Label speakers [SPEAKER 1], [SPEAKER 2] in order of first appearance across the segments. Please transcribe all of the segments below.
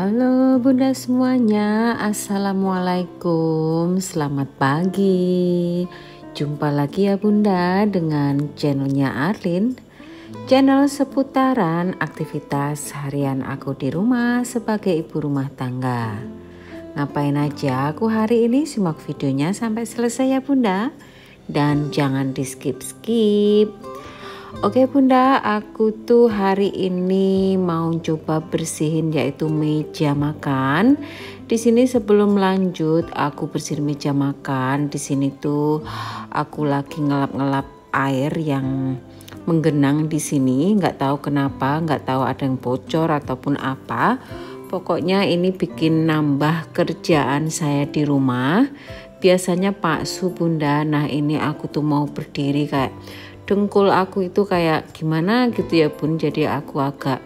[SPEAKER 1] Halo Bunda semuanya, Assalamualaikum, selamat pagi. Jumpa lagi ya Bunda dengan channelnya Arlin, channel seputaran aktivitas harian aku di rumah sebagai ibu rumah tangga. Ngapain aja aku hari ini, simak videonya sampai selesai ya Bunda, dan jangan di skip-skip. Oke Bunda, aku tuh hari ini mau coba bersihin yaitu meja makan. Di sini sebelum lanjut aku bersihin meja makan. Di sini tuh aku lagi ngelap-ngelap air yang menggenang di sini. Nggak tahu kenapa, nggak tahu ada yang bocor ataupun apa. Pokoknya ini bikin nambah kerjaan saya di rumah. Biasanya Pak Su Bunda. Nah ini aku tuh mau berdiri kayak dengkul aku itu kayak gimana gitu ya Bun, jadi aku agak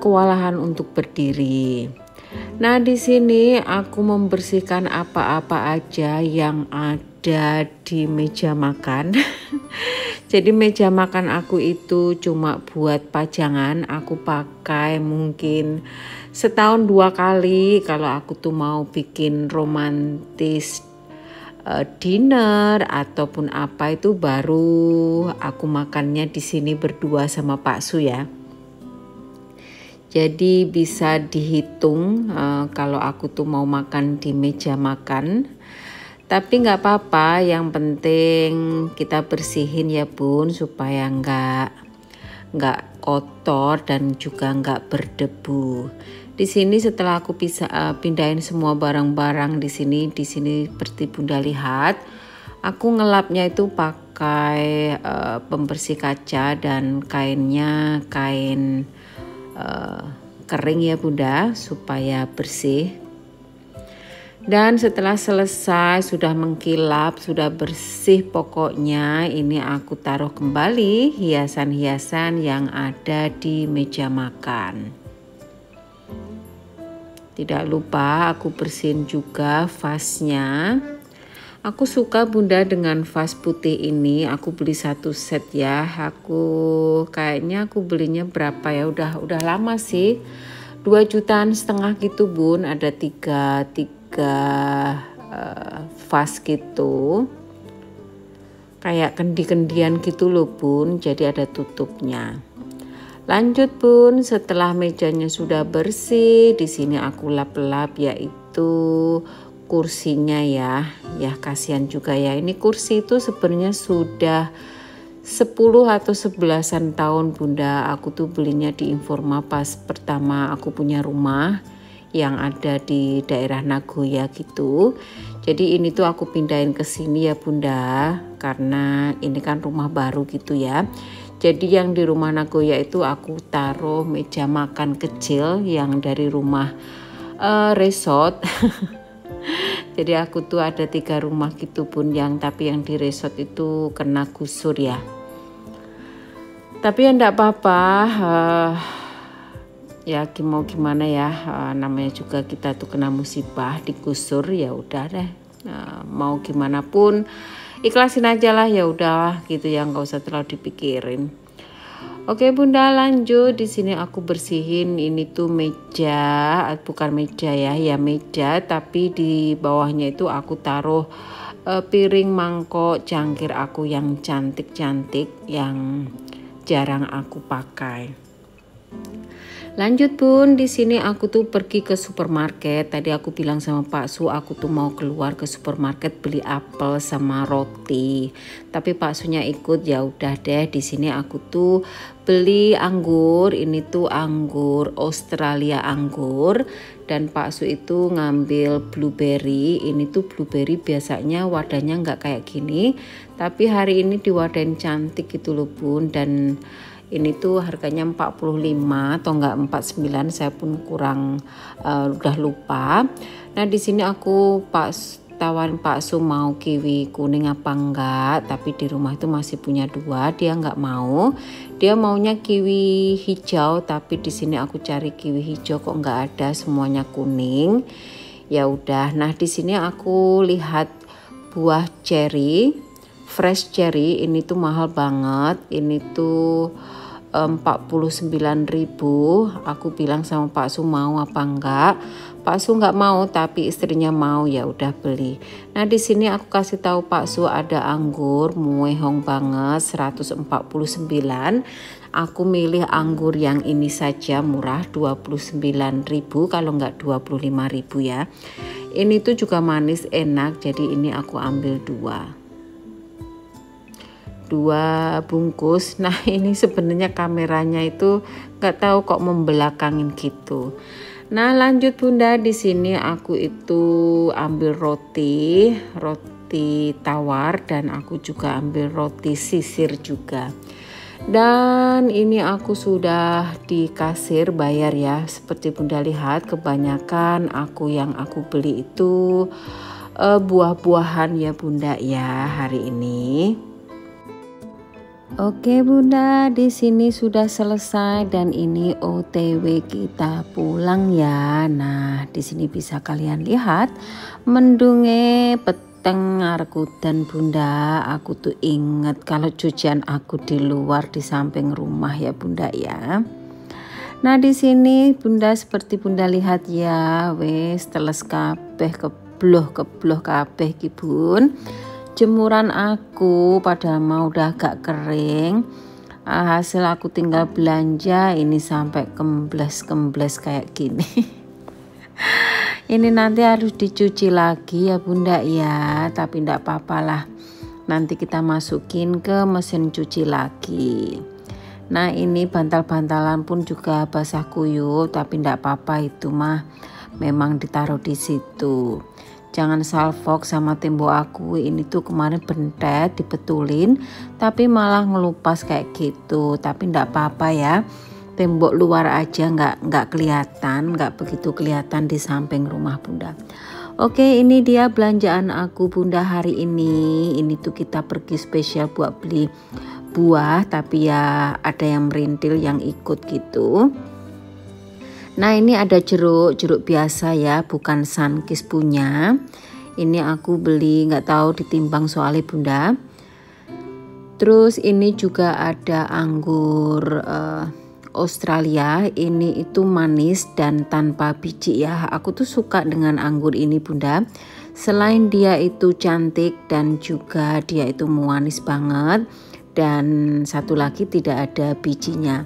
[SPEAKER 1] kewalahan untuk berdiri. Nah di sini aku membersihkan apa-apa aja yang ada di meja makan. Jadi meja makan aku itu cuma buat pajangan, aku pakai mungkin setahun 2 kali kalau aku tuh mau bikin romantis dinner ataupun apa itu baru aku makannya di sini berdua sama Pak Su ya. Jadi bisa dihitung kalau aku tuh mau makan di meja makan. Tapi nggak apa-apa, yang penting kita bersihin ya Bun supaya nggak kotor dan juga nggak berdebu. Di sini setelah aku bisa pindahin semua barang-barang di sini seperti Bunda lihat, aku ngelapnya itu pakai pembersih kaca dan kainnya kain kering ya Bunda supaya bersih. Dan setelah selesai sudah mengkilap, sudah bersih pokoknya, ini aku taruh kembali hiasan-hiasan yang ada di meja makan. Tidak lupa aku bersihin juga vasnya. Aku suka Bunda dengan vas putih ini. Aku beli 1 set ya. Kayaknya aku belinya berapa ya? Udah lama sih. 2,5 jutaan gitu Bun. Ada tiga vas gitu. Kayak kendi-kendian gitu loh Bun. Jadi ada tutupnya. Lanjut Bun, setelah mejanya sudah bersih, di sini aku lap-lap yaitu kursinya ya. Ya kasihan juga ya. Ini kursi itu sebenarnya sudah 10 atau 11-an tahun Bunda. Aku tuh belinya di Informa pas pertama aku punya rumah yang ada di daerah Nagoya gitu. Jadi ini tuh aku pindahin ke sini ya Bunda, karena ini kan rumah baru gitu ya. Jadi yang di rumah Nagoya itu aku taruh meja makan kecil yang dari rumah resort. Jadi aku tuh ada 3 rumah gitu Bun, tapi yang di resort itu kena gusur ya. Tapi ya enggak apa-apa, ya mau gimana ya, namanya juga kita tuh kena musibah digusur, ya udah deh. Mau gimana pun ikhlasin aja lah, ya udahlah gitu ya, nggak usah terlalu dipikirin. Oke Bunda, lanjut. Di sini aku bersihin ini tuh meja, bukan meja ya meja, tapi di bawahnya itu aku taruh piring, mangkok, cangkir aku yang cantik-cantik yang jarang aku pakai. Lanjut Bun, di sini aku tuh pergi ke supermarket. Tadi aku bilang sama Pak Su aku tuh mau keluar ke supermarket beli apel sama roti. Tapi Pak Sunya ikut, ya udah deh. Di sini aku tuh beli anggur. Ini tuh anggur Australia anggur, dan Pak Su itu ngambil blueberry. Ini tuh blueberry biasanya wadahnya nggak kayak gini, tapi hari ini diwadahin cantik gitu loh Bun. Dan ini tuh harganya 45 atau enggak 49, saya pun kurang udah lupa. Nah di sini aku tawarin Pak Su mau kiwi kuning apa enggak, tapi di rumah itu masih punya 2, dia enggak mau. Dia maunya kiwi hijau, tapi di sini aku cari kiwi hijau kok enggak ada, semuanya kuning. Ya udah. Nah di sini aku lihat buah cherry, fresh cherry, ini tuh mahal banget. Ini tuh 49.000. Aku bilang sama Pak Su mau apa enggak. Pak Su nggak mau, tapi istrinya mau, ya udah beli. Nah di sini aku kasih tahu Pak Su ada anggur muehong banget 149. Aku milih anggur yang ini saja murah 29.000, kalau nggak 25.000 ya. Ini tuh juga manis enak, jadi ini aku ambil dua bungkus. Nah ini sebenarnya kameranya itu nggak tahu kok membelakangin gitu. Nah lanjut Bunda, di sini aku itu ambil roti tawar, dan aku juga ambil roti sisir juga. Dan ini aku sudah di kasir bayar ya. Seperti Bunda lihat, kebanyakan yang aku beli itu buah-buahan ya Bunda ya hari ini. Oke Bunda, di sini sudah selesai dan ini OTW kita pulang ya. Nah, di sini bisa kalian lihat mendunge peteng dan Bunda. Aku tuh inget kalau cucian aku di luar di samping rumah ya Bunda ya. Nah, di sini Bunda seperti Bunda lihat ya, wes teles kabeh kebloh kabeh ki Bun. Jemuran aku pada mau udah agak kering. Hasil aku tinggal belanja ini sampai kembles kayak gini. Ini nanti harus dicuci lagi ya Bunda ya, tapi enggak apa-apa lah. Nanti kita masukin ke mesin cuci lagi. Nah ini bantal-bantalan pun juga basah kuyup, tapi enggak apa-apa, itu mah memang ditaruh di situ. Jangan salfok sama tembok aku, ini tuh kemarin bentet dibetulin tapi malah ngelupas kayak gitu. Tapi enggak apa-apa ya, tembok luar aja nggak kelihatan, nggak begitu kelihatan di samping rumah Bunda. Oke, ini dia belanjaan aku Bunda hari ini. Ini tuh kita pergi spesial buat beli buah, tapi ya ada yang merintil yang ikut gitu. Nah ini ada jeruk biasa ya, bukan Sunkist punya. Ini aku beli nggak tahu ditimbang soalnya Bunda. Terus ini juga ada anggur Australia. Ini itu manis dan tanpa biji ya. Aku tuh suka dengan anggur ini Bunda. Selain dia itu cantik dan juga dia itu manis banget. Dan satu lagi tidak ada bijinya.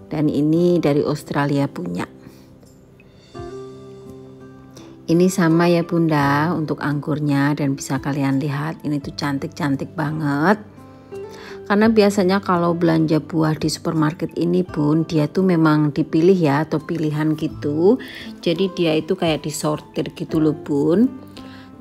[SPEAKER 1] Dan ini dari Australia punya. Ini sama ya Bunda untuk anggurnya, dan bisa kalian lihat ini tuh cantik-cantik banget. Karena biasanya kalau belanja buah di supermarket ini Bun, dia tuh memang dipilih ya, atau pilihan gitu. Jadi dia itu kayak disortir gitu loh Bun.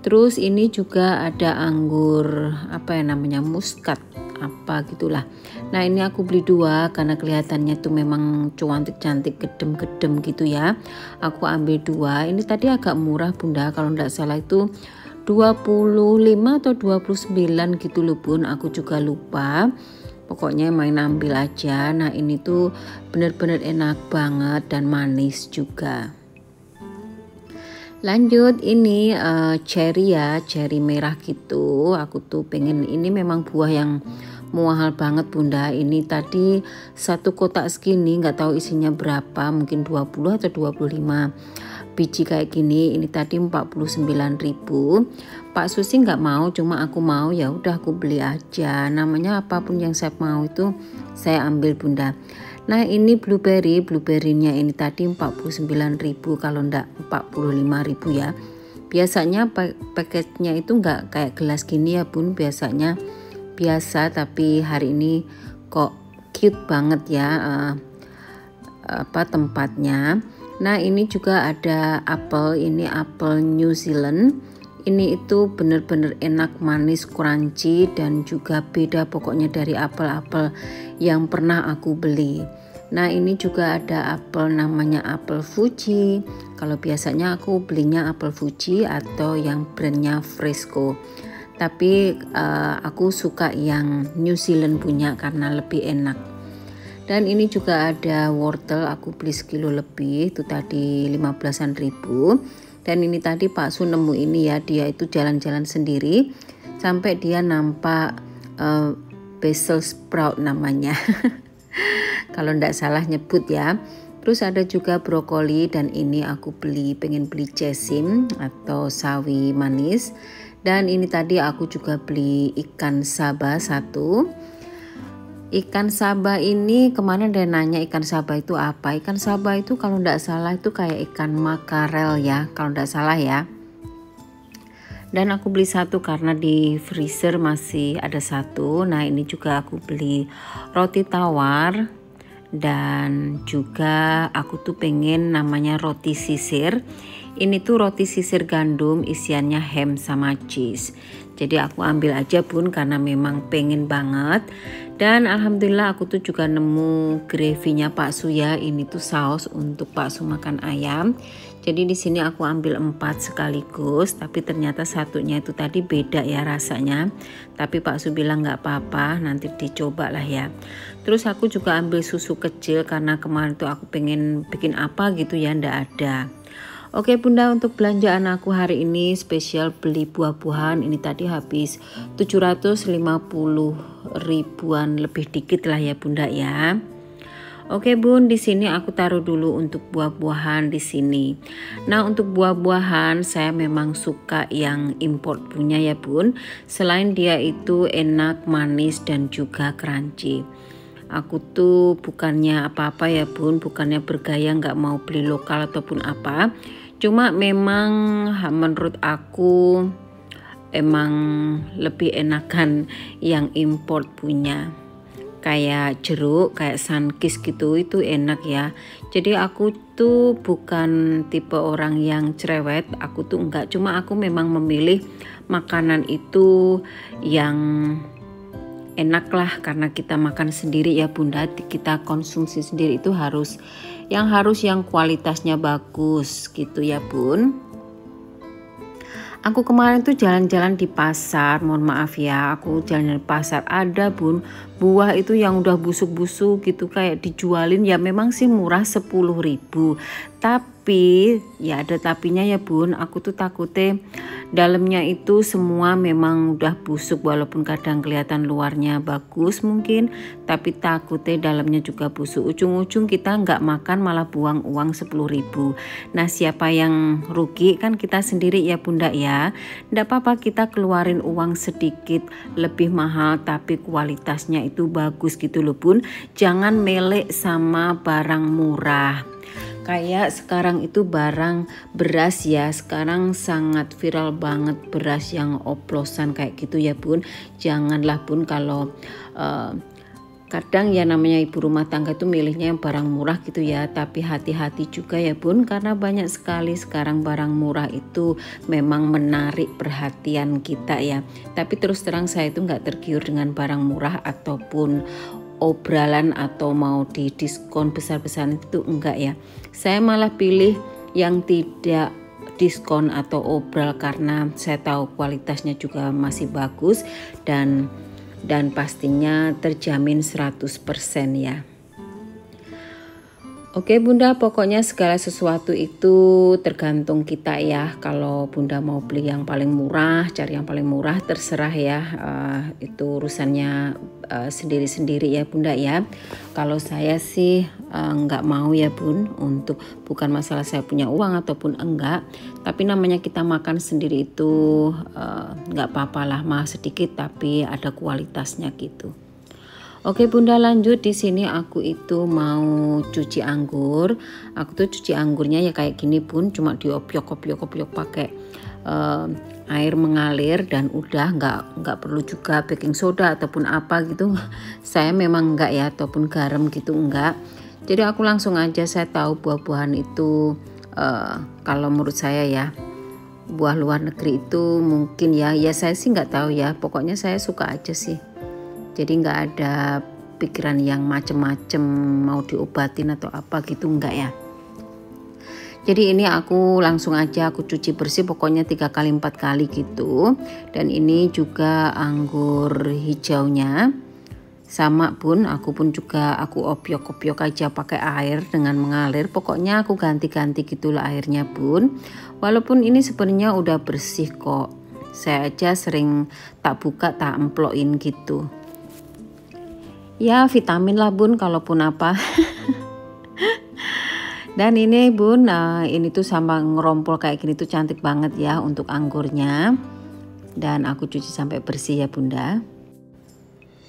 [SPEAKER 1] Terus ini juga ada anggur apa ya namanya, muskat apa gitulah. Nah ini aku beli 2 karena kelihatannya tuh memang cantik-cantik, gedem-gedem gitu ya. Aku ambil 2. Ini tadi agak murah Bunda, kalau enggak salah itu 25 atau 29 gitu loh Bun. Aku juga lupa. Pokoknya main ambil aja. Nah ini tuh bener-bener enak banget dan manis juga. Lanjut ini cherry ya, cherry merah gitu. Aku tuh pengen, ini memang buah yang mahal banget Bunda. Ini tadi satu kotak segini, nggak tahu isinya berapa, mungkin 20 atau 25 biji kayak gini. Ini tadi 49.000. Pak Susi nggak mau, cuma aku mau, ya udah aku beli aja. Namanya apapun yang saya mau itu saya ambil Bunda. Nah ini blueberry-nya ini tadi 49.000, kalau enggak 45.000 ya. Biasanya paketnya itu enggak kayak gelas gini ya Bun, biasanya biasa, tapi hari ini kok cute banget ya tempatnya. Nah ini juga ada apel, ini apel New Zealand. Ini itu bener-bener enak, manis, crunchy, dan juga beda pokoknya dari apel-apel yang pernah aku beli. Nah ini juga ada apel namanya apel Fuji. Kalau biasanya aku belinya apel Fuji atau yang brandnya Fresco. Tapi aku suka yang New Zealand punya karena lebih enak. Dan ini juga ada wortel, aku beli sekilo lebih, itu tadi 15-an ribu. Dan ini tadi Pak Su nemu ini ya, dia itu jalan-jalan sendiri sampai dia nampak basil sprout namanya. kalau ndak salah nyebut ya. Terus ada juga brokoli, dan ini aku pengen beli jesim atau sawi manis. Dan ini tadi aku juga beli ikan saba 1. Ikan saba ini kemarin dia nanya ikan saba itu apa. Ikan saba itu kalau ndak salah itu kayak ikan makarel ya, kalau ndak salah ya. Dan aku beli 1 karena di freezer masih ada 1. Nah ini juga aku beli roti tawar, dan juga aku tuh pengen namanya roti sisir. Ini tuh roti sisir gandum, isiannya ham sama cheese. Jadi aku ambil aja Bun karena memang pengen banget. Dan alhamdulillah aku tuh juga nemu gravy-nya Pak Su ya. Ini tuh saus untuk Pak Su makan ayam. Jadi di sini aku ambil 4 sekaligus, tapi ternyata satunya itu tadi beda ya rasanya. Tapi Pak Su bilang nggak apa-apa, nanti dicoba lah ya. Terus aku juga ambil susu kecil karena kemarin tuh aku pengen bikin apa gitu ya, ndak ada. Oke Bunda, untuk belanjaan aku hari ini spesial beli buah-buahan. Ini tadi habis 750 ribuan lebih dikit lah ya Bunda ya. Oke Bun, di sini aku taruh dulu untuk buah-buahan di sini. Nah, untuk buah-buahan saya memang suka yang import punya ya Bun. Selain dia itu enak, manis dan juga crunchy. Aku tuh bukannya apa-apa ya Bun, bukannya bergaya nggak mau beli lokal ataupun apa. Cuma memang menurut aku emang lebih enakan yang import punya. Kayak jeruk, kayak Sunkist gitu, itu enak ya. Jadi aku tuh bukan tipe orang yang cerewet, aku tuh enggak. Cuma aku memang memilih makanan itu yang enak lah, karena kita makan sendiri ya Bunda, kita konsumsi sendiri itu harus yang kualitasnya bagus gitu ya Bun. Aku kemarin tuh jalan-jalan di pasar, mohon maaf ya, aku jalan di pasar, ada Bun buah itu yang udah busuk-busuk gitu kayak dijualin ya, memang sih murah 10.000. Tapi ya ada tapinya ya Bun, aku tuh takutnya dalamnya itu semua memang udah busuk, walaupun kadang kelihatan luarnya bagus mungkin, tapi takutnya dalamnya juga busuk. Ujung-ujung kita nggak makan malah buang uang 10.000. Nah siapa yang rugi? Kan kita sendiri ya Bunda ya. Nggak apa-apa kita keluarin uang sedikit lebih mahal, tapi kualitasnya itu bagus gitu loh Bun. Jangan melek sama barang murah. Kayak sekarang itu barang beras ya, sekarang sangat viral banget beras yang oplosan kayak gitu ya Bun. Janganlah Bun kalau kadang ya namanya ibu rumah tangga itu milihnya yang barang murah gitu ya, tapi hati-hati juga ya Bun, karena banyak sekali sekarang barang murah itu memang menarik perhatian kita ya. Tapi terus terang saya itu nggak tergiur dengan barang murah ataupun obralan atau mau di diskon besar-besaran itu enggak ya. Saya malah pilih yang tidak diskon atau obral karena saya tahu kualitasnya juga masih bagus dan pastinya terjamin 100% ya. Oke Bunda, pokoknya segala sesuatu itu tergantung kita ya. Kalau Bunda mau beli yang paling murah, cari yang paling murah, terserah ya. Itu urusannya sendiri-sendiri ya Bunda ya. Kalau saya sih nggak mau ya Bun, untuk bukan masalah saya punya uang ataupun enggak, tapi namanya kita makan sendiri itu nggak apa-apa lah, mahal sedikit tapi ada kualitasnya gitu. Oke Bunda, lanjut. Di sini aku itu mau cuci anggur. Aku tuh cuci anggurnya ya kayak gini Bun, cuma diopiok pakai air mengalir dan udah, nggak perlu juga baking soda ataupun apa gitu. Saya memang enggak ya, ataupun garam gitu enggak. Jadi aku langsung aja, saya tahu buah-buahan itu kalau menurut saya ya, buah luar negeri itu mungkin ya saya sih nggak tahu ya, pokoknya saya suka aja sih. Jadi nggak ada pikiran yang macem-macem mau diobatin atau apa gitu, enggak ya. Jadi ini aku langsung aja aku cuci bersih, pokoknya 3 kali 4 kali gitu. Dan ini juga anggur hijaunya sama Bun, aku pun juga aku opiok aja pakai air dengan mengalir. Pokoknya aku ganti-ganti gitulah airnya Bun. Walaupun ini sebenarnya udah bersih kok, saya aja sering tak buka tak emplokin gitu. Ya vitamin lah bun, kalaupun apa. Dan ini bun, ini tuh sama ngerompol kayak gini tuh cantik banget ya untuk anggurnya. Dan aku cuci sampai bersih ya bunda.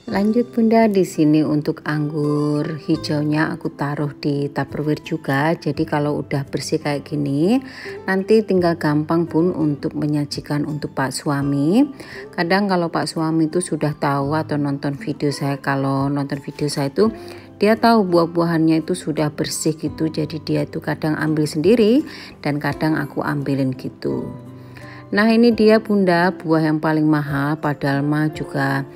[SPEAKER 1] Lanjut bunda, di sini untuk anggur hijaunya aku taruh di tupperware juga. Jadi kalau udah bersih kayak gini, nanti tinggal gampang bun untuk menyajikan untuk pak suami. Kadang kalau pak suami itu sudah tahu atau nonton video saya, kalau nonton video saya itu dia tahu buah-buahannya itu sudah bersih gitu. Jadi dia itu kadang ambil sendiri dan kadang aku ambilin gitu. Nah ini dia bunda, buah yang paling mahal, padahal mah juga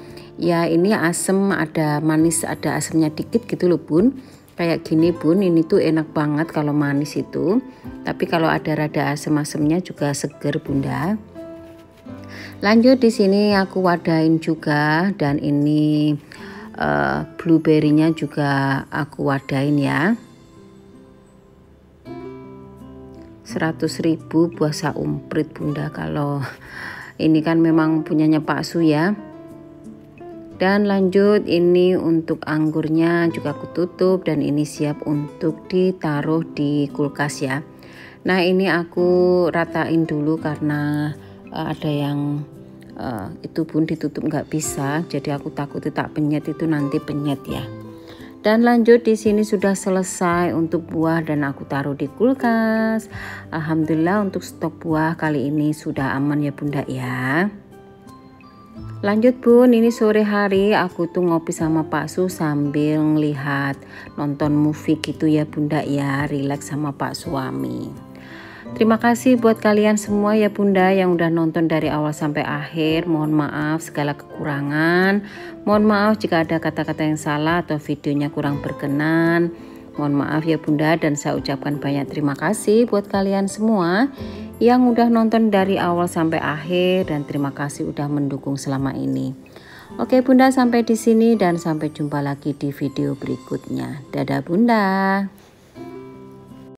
[SPEAKER 1] ya ini asem, ada manis, ada asemnya dikit gitu loh bun. Kayak gini bun, ini tuh enak banget kalau manis itu. Tapi kalau ada rada asem-asemnya juga seger bunda. Lanjut di sini aku wadain juga, dan ini blueberry-nya juga aku wadain ya. 100.000 buah saumprit bunda, kalau ini kan memang punyanya Pak Su ya. Dan lanjut ini untuk anggurnya juga aku tutup, dan ini siap untuk ditaruh di kulkas ya. Nah ini aku ratain dulu karena ada yang itu bun ditutup nggak bisa, jadi aku takut tak penyet itu nanti penyet ya. Dan lanjut di sini sudah selesai untuk buah dan aku taruh di kulkas. Alhamdulillah untuk stok buah kali ini sudah aman ya bunda ya. Lanjut bun, ini sore hari aku tuh ngopi sama Pak Su sambil ngelihat nonton movie gitu ya bunda ya, relax sama Pak suami. Terima kasih buat kalian semua ya bunda yang udah nonton dari awal sampai akhir. Mohon maaf segala kekurangan, mohon maaf jika ada kata-kata yang salah atau videonya kurang berkenan. Mohon maaf ya bunda, dan saya ucapkan banyak terima kasih buat kalian semua yang udah nonton dari awal sampai akhir, dan terima kasih udah mendukung selama ini. Oke bunda, sampai di sini dan sampai jumpa lagi di video berikutnya. Dadah bunda.